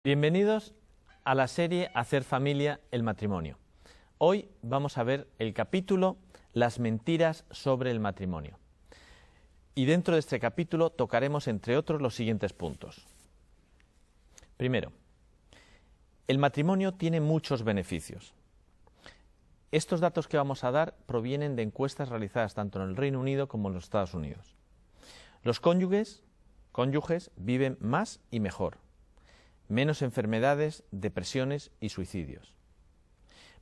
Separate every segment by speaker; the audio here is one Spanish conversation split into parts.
Speaker 1: Bienvenidos a la serie Hacer familia, el matrimonio. Hoy vamos a ver el capítulo Las mentiras sobre el matrimonio. Y dentro de este capítulo tocaremos, entre otros, los siguientes puntos. Primero, el matrimonio tiene muchos beneficios. Estos datos que vamos a dar provienen de encuestas realizadas tanto en el Reino Unido como en los Estados Unidos. Los cónyuges viven más y mejor. Menos enfermedades, depresiones y suicidios.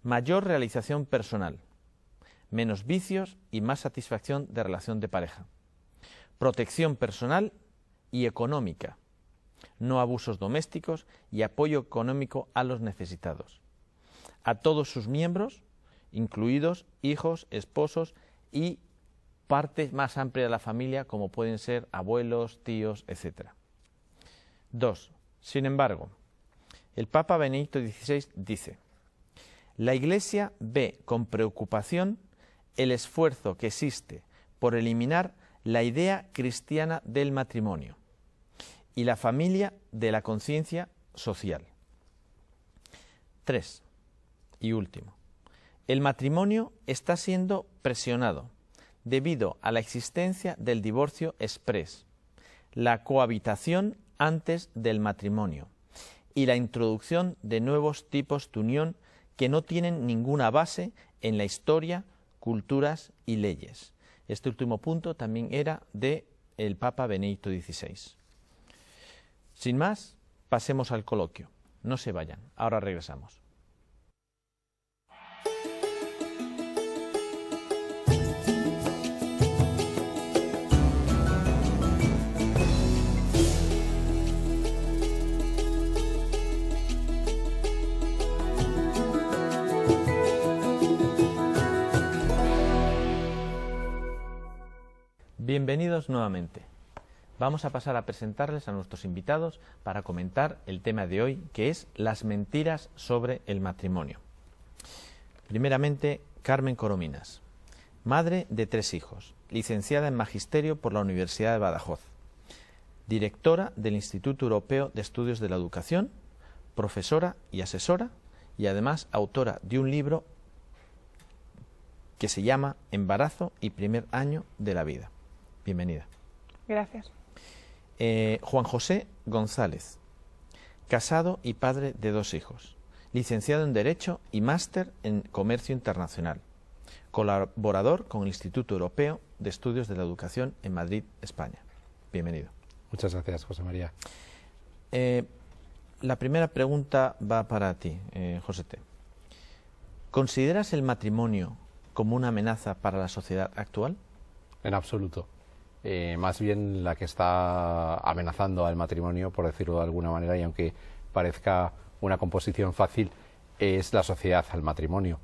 Speaker 1: Mayor realización personal. Menos vicios y más satisfacción de relación de pareja. Protección personal y económica. No abusos domésticos y apoyo económico a los necesitados. A todos sus miembros, incluidos hijos, esposos y parte más amplia de la familia, como pueden ser abuelos, tíos, etc. 2. Sin embargo, el Papa Benedicto XVI dice: la Iglesia ve con preocupación el esfuerzo que existe por eliminar la idea cristiana del matrimonio y la familia de la conciencia social. 3. Y último, el matrimonio está siendo presionado debido a la existencia del divorcio exprés, la cohabitación antes del matrimonio y la introducción de nuevos tipos de unión que no tienen ninguna base en la historia, culturas y leyes. Este último punto también era del Papa Benedicto XVI. Sin más, pasemos al coloquio. No se vayan, ahora regresamos. Bienvenidos nuevamente. Vamos a pasar a presentarles a nuestros invitados para comentar el tema de hoy, que es las mentiras sobre el matrimonio. Primeramente, Carmen Corominas, madre de 3 hijos, licenciada en Magisterio por la Universidad de Badajoz, directora del Instituto Europeo de Estudios de la Educación, profesora y asesora, y además autora de un libro que se llama Embarazo y primer año de la vida. Bienvenida.
Speaker 2: Gracias.
Speaker 1: Juan José González, casado y padre de 2 hijos, licenciado en Derecho y máster en Comercio Internacional, colaborador con el Instituto Europeo de Estudios de la Educación en Madrid, España. Bienvenido.
Speaker 3: Muchas gracias, José María.
Speaker 1: La primera pregunta va para ti, José T. ¿Consideras el matrimonio como una amenaza para la sociedad actual?
Speaker 3: En absoluto. Más bien la que está amenazando al matrimonio, por decirlo de alguna manera, y aunque parezca una composición fácil, es la sociedad al matrimonio.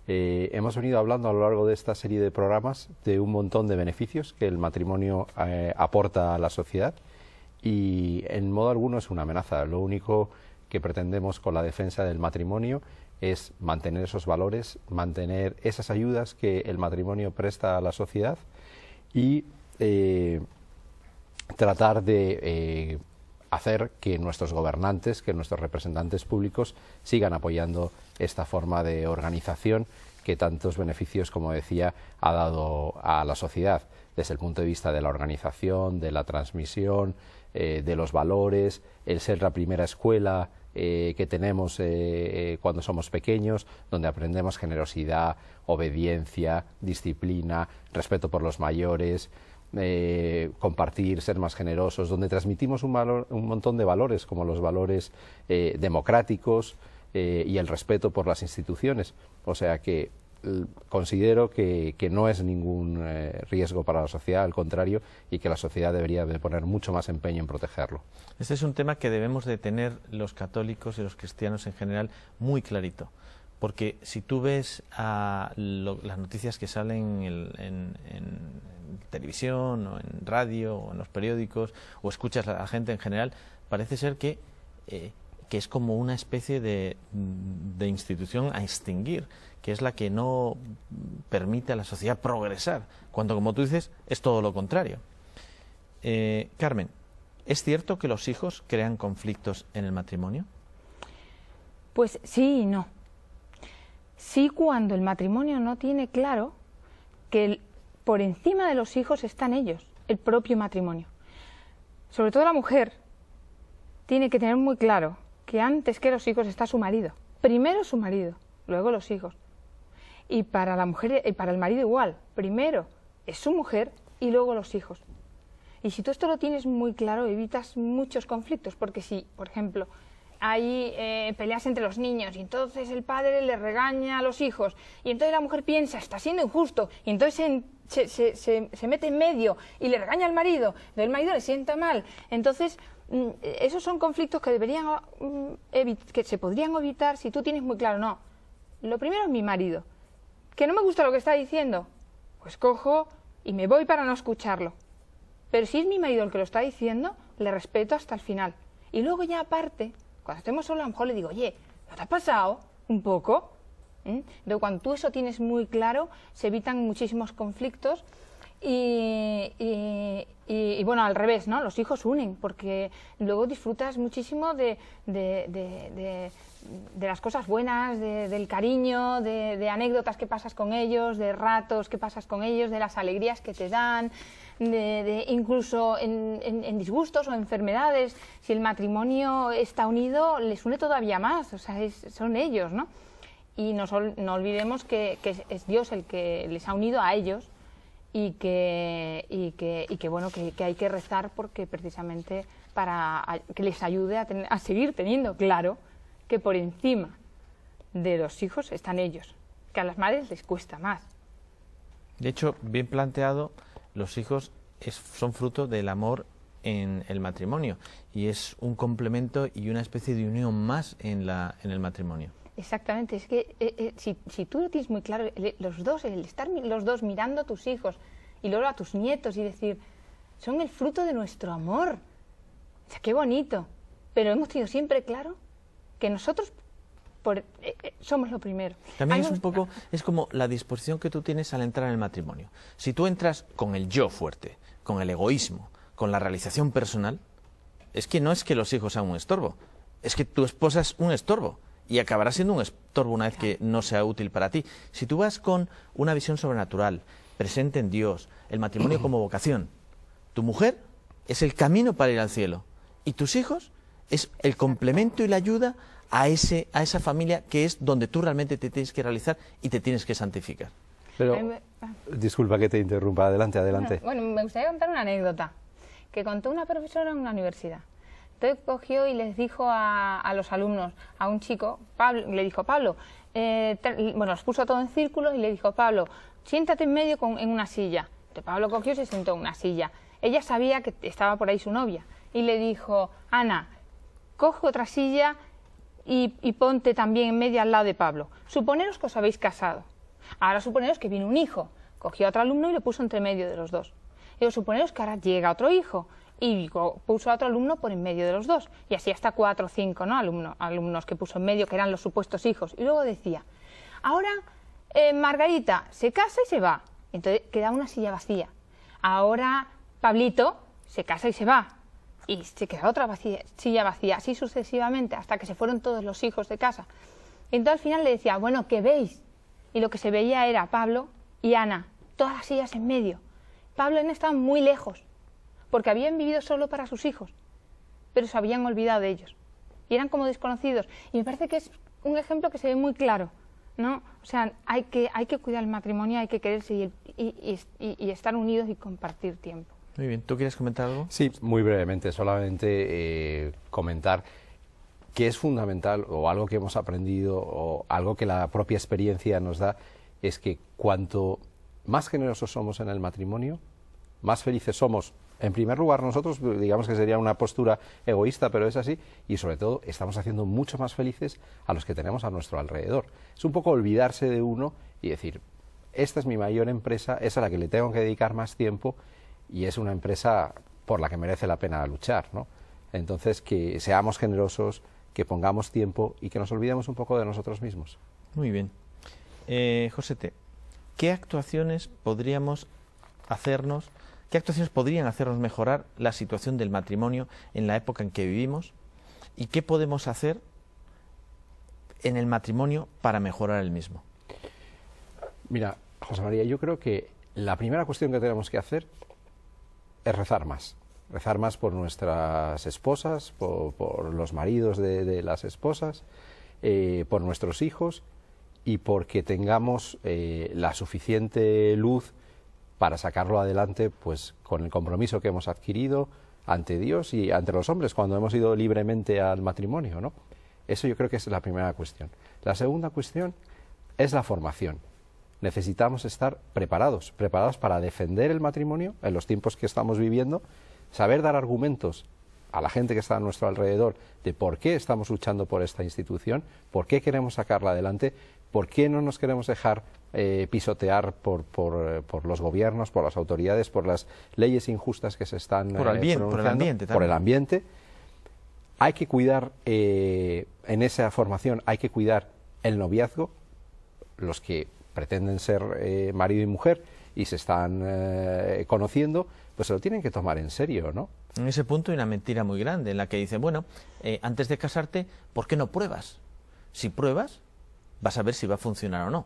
Speaker 3: Hemos venido hablando a lo largo de esta serie de programas de un montón de beneficios que el matrimonio aporta a la sociedad y en modo alguno es una amenaza. Lo único que pretendemos con la defensa del matrimonio es mantener esos valores, mantener esas ayudas que el matrimonio presta a la sociedad y tratar de hacer que nuestros gobernantes, que nuestros representantes públicos sigan apoyando esta forma de organización que tantos beneficios, como decía, ha dado a la sociedad, desde el punto de vista de la organización, de la transmisión, de los valores, el ser la primera escuela que tenemos cuando somos pequeños, donde aprendemos generosidad, obediencia, disciplina, respeto por los mayores, compartir, ser más generosos, donde transmitimos un montón de valores, como los valores democráticos y el respeto por las instituciones. O sea que considero que no es ningún riesgo para la sociedad, al contrario, y que la sociedad debería de poner mucho más empeño en protegerlo.
Speaker 1: Este es un tema que debemos de tener los católicos y los cristianos en general muy clarito, porque si tú ves las noticias que salen en televisión o en radio o en los periódicos o escuchas a la gente en general, parece ser que es como una especie de institución a extinguir, que es la que no permite a la sociedad progresar, cuando, como tú dices, es todo lo contrario. Carmen, ¿Es cierto que los hijos crean conflictos en el matrimonio?
Speaker 2: Pues sí y no. Sí, cuando el matrimonio no tiene claro que por encima de los hijos están ellos, el propio matrimonio. Sobre todo la mujer tiene que tener muy claro que antes que los hijos está su marido. Primero su marido, luego los hijos. Y para la mujer y para el marido igual. Primero es su mujer y luego los hijos. Y si tú esto lo tienes muy claro, evitas muchos conflictos, porque si, por ejemplo, hay peleas entre los niños y entonces el padre le regaña a los hijos y entonces la mujer piensa, está siendo injusto, y entonces se mete en medio y le regaña al marido, el marido le sienta mal. Entonces, esos son conflictos que que se podrían evitar si tú tienes muy claro, no, lo primero es mi marido, que no me gusta lo que está diciendo, pues cojo y me voy para no escucharlo. Pero si es mi marido el que lo está diciendo, le respeto hasta el final. Y luego ya aparte, cuando estemos solos, a lo mejor le digo, oye, ¿no te ha pasado un poco? Entonces, cuando tú eso tienes muy claro, se evitan muchísimos conflictos y bueno, al revés, ¿no? Los hijos unen, porque luego disfrutas muchísimo de las cosas buenas, del cariño, de anécdotas que pasas con ellos, de ratos que pasas con ellos, de las alegrías que te dan, incluso en disgustos o enfermedades. Si el matrimonio está unido, les une todavía más, o sea, son ellos, ¿no? Y no olvidemos que es Dios el que les ha unido a ellos y que bueno, que hay que rezar porque precisamente para que les ayude a seguir teniendo claro que por encima de los hijos están ellos, que a las madres les cuesta más.
Speaker 1: De hecho, bien planteado, los hijos son fruto del amor en el matrimonio y es un complemento y una especie de unión más en el matrimonio.
Speaker 2: Exactamente, es que si tú lo tienes muy claro, el estar los dos mirando a tus hijos y luego a tus nietos y decir, son el fruto de nuestro amor, o sea, qué bonito, pero hemos tenido siempre claro que nosotros somos lo primero.
Speaker 1: También es como la disposición que tú tienes al entrar en el matrimonio. Si tú entras con el yo fuerte, con el egoísmo, con la realización personal, es que no es que los hijos sean un estorbo, es que tu esposa es un estorbo. Y acabará siendo un estorbo una vez que no sea útil para ti. Si tú vas con una visión sobrenatural, presente en Dios, el matrimonio como vocación, tu mujer es el camino para ir al cielo y tus hijos es el complemento y la ayuda a esa familia que es donde tú realmente te tienes que realizar y te tienes que santificar.
Speaker 3: Pero, disculpa que te interrumpa, adelante.
Speaker 2: Bueno, me gustaría contar una anécdota que contó una profesora en una universidad. Entonces cogió y les dijo a los alumnos, a un chico, Pablo, le dijo, Pablo, los puso todo en círculo y le dijo, Pablo, siéntate en medio en una silla. Entonces Pablo cogió y se sentó en una silla. Ella sabía que estaba por ahí su novia y le dijo, Ana, coge otra silla y ponte también en medio al lado de Pablo. Suponeros que os habéis casado. Ahora suponeros que viene un hijo. Cogió a otro alumno y lo puso entre medio de los dos. Y suponeros que ahora llega otro hijo y puso a otro alumno por en medio de los dos. Y así hasta 4 o 5, ¿no? alumnos que puso en medio, que eran los supuestos hijos. Y luego decía, ahora Margarita se casa y se va. Entonces queda una silla vacía. Ahora Pablito se casa y se va. Y se queda otra silla vacía, así sucesivamente, hasta que se fueron todos los hijos de casa. Y entonces al final le decía, bueno, ¿qué veis? Y lo que se veía era Pablo y Ana, todas las sillas en medio. Pablo y Ana estaban muy lejos, porque habían vivido solo para sus hijos, pero se habían olvidado de ellos. Y eran como desconocidos. Y me parece que es un ejemplo que se ve muy claro, ¿no? O sea, hay que cuidar el matrimonio, hay que quererse y estar unidos y compartir tiempo.
Speaker 1: Muy bien, ¿tú quieres comentar algo?
Speaker 3: Sí, muy brevemente, solamente comentar que es fundamental, o algo que hemos aprendido, o algo que la propia experiencia nos da, es que cuanto más generosos somos en el matrimonio, más felices somos. En primer lugar nosotros, digamos que sería una postura egoísta, pero es así, y sobre todo estamos haciendo mucho más felices a los que tenemos a nuestro alrededor. Es un poco olvidarse de uno y decir, esta es mi mayor empresa, es a la que le tengo que dedicar más tiempo, y es una empresa por la que merece la pena luchar, ¿no? Entonces, que seamos generosos, que pongamos tiempo y que nos olvidemos un poco de nosotros mismos.
Speaker 1: Muy bien. Josete, ¿qué actuaciones podrían hacernos mejorar la situación del matrimonio en la época en que vivimos? ¿Y qué podemos hacer en el matrimonio para mejorar el mismo?
Speaker 3: Mira, José María, yo creo que la primera cuestión que tenemos que hacer es rezar más. Rezar más por nuestras esposas, por los maridos de las esposas, por nuestros hijos, y porque tengamos la suficiente luz para sacarlo adelante, pues con el compromiso que hemos adquirido ante Dios y ante los hombres cuando hemos ido libremente al matrimonio, ¿no? Eso yo creo que es la primera cuestión. La segunda cuestión es la formación. Necesitamos estar preparados para defender el matrimonio en los tiempos que estamos viviendo, saber dar argumentos a la gente que está a nuestro alrededor de por qué estamos luchando por esta institución, por qué queremos sacarla adelante, por qué no nos queremos dejar pisotear por los gobiernos, por las autoridades, por las leyes injustas que se están
Speaker 1: por el ambiente también.
Speaker 3: Por el ambiente. Hay que cuidar, en esa formación, hay que cuidar el noviazgo, los que pretenden ser marido y mujer y se están conociendo, pues se lo tienen que tomar en serio, ¿no?
Speaker 1: En ese punto hay una mentira muy grande en la que dice, bueno, antes de casarte, ¿por qué no pruebas? Si pruebas, vas a ver si va a funcionar o no.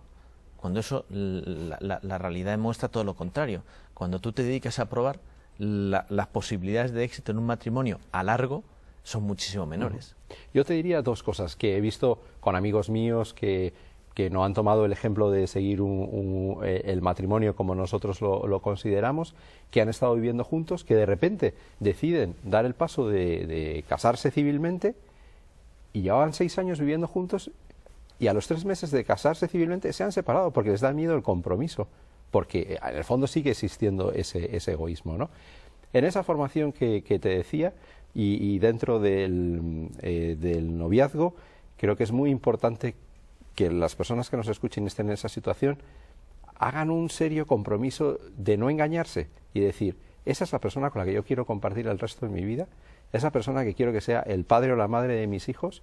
Speaker 1: Cuando eso, la realidad demuestra todo lo contrario. Cuando tú te dedicas a probar, las posibilidades de éxito en un matrimonio a largo son muchísimo menores.
Speaker 3: Yo te diría dos cosas que he visto con amigos míos que no han tomado el ejemplo de seguir el matrimonio como nosotros lo consideramos, que han estado viviendo juntos, que de repente deciden dar el paso de casarse civilmente y llevaban 6 años viviendo juntos y a los 3 meses de casarse civilmente se han separado porque les da miedo el compromiso, porque en el fondo sigue existiendo ese egoísmo, ¿no? En esa formación que te decía y dentro del noviazgo, creo que es muy importante que las personas que nos escuchen y estén en esa situación hagan un serio compromiso de no engañarse y decir, esa es la persona con la que yo quiero compartir el resto de mi vida, esa persona que quiero que sea el padre o la madre de mis hijos.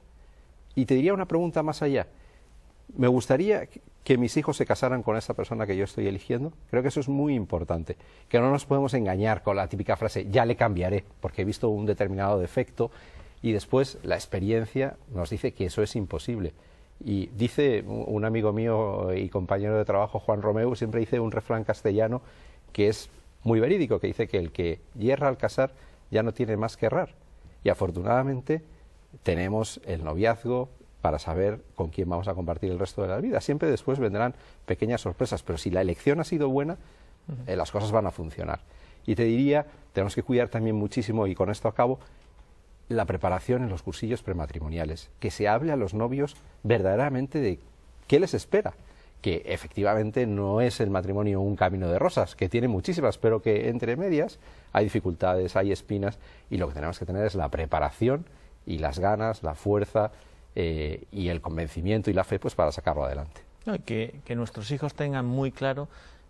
Speaker 3: Y te diría una pregunta más allá, ¿me gustaría que mis hijos se casaran con esa persona que yo estoy eligiendo? Creo que eso es muy importante, que no nos podemos engañar con la típica frase, ya le cambiaré, porque he visto un determinado defecto, y después la experiencia nos dice que eso es imposible. Y dice un amigo mío y compañero de trabajo, Juan Romeu, siempre dice un refrán castellano que es muy verídico, que dice que el que yerra al casar ya no tiene más que errar. Y afortunadamente tenemos el noviazgo para saber con quién vamos a compartir el resto de la vida. Siempre después vendrán pequeñas sorpresas, pero si la elección ha sido buena, las cosas van a funcionar. Y te diría, tenemos que cuidar también muchísimo, y con esto acabo, la preparación en los cursillos prematrimoniales, que se hable a los novios verdaderamente de qué les espera, que efectivamente no es el matrimonio un camino de rosas, que tiene muchísimas, pero que entre medias hay dificultades, hay espinas, y lo que tenemos que tener es la preparación y las ganas, la fuerza y el convencimiento y la fe, pues para sacarlo adelante.
Speaker 1: No, y que nuestros hijos tengan muy claro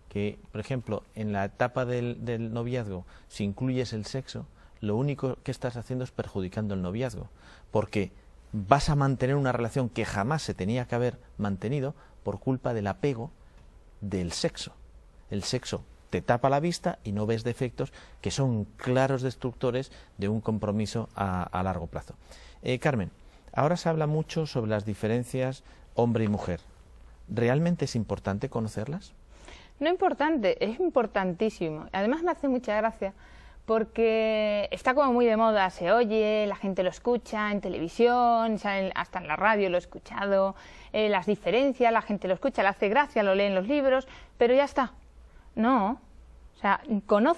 Speaker 1: que, por ejemplo, en la etapa del noviazgo, si incluyes el sexo, lo único que estás haciendo es perjudicando el noviazgo, porque vas a mantener una relación que jamás se tenía que haber mantenido por culpa del apego del sexo. El sexo te tapa la vista y no ves defectos que son claros destructores de un compromiso a largo plazo. Carmen, ahora se habla mucho sobre las diferencias hombre y mujer. ¿Realmente es importante conocerlas?
Speaker 2: No importante, es importantísimo. Además me hace mucha gracia porque está como muy de moda, se oye, la gente lo escucha en televisión, hasta en la radio lo he escuchado, las diferencias, la gente lo escucha, le hace gracia, lo lee en los libros, pero ya está. No, o sea, conoce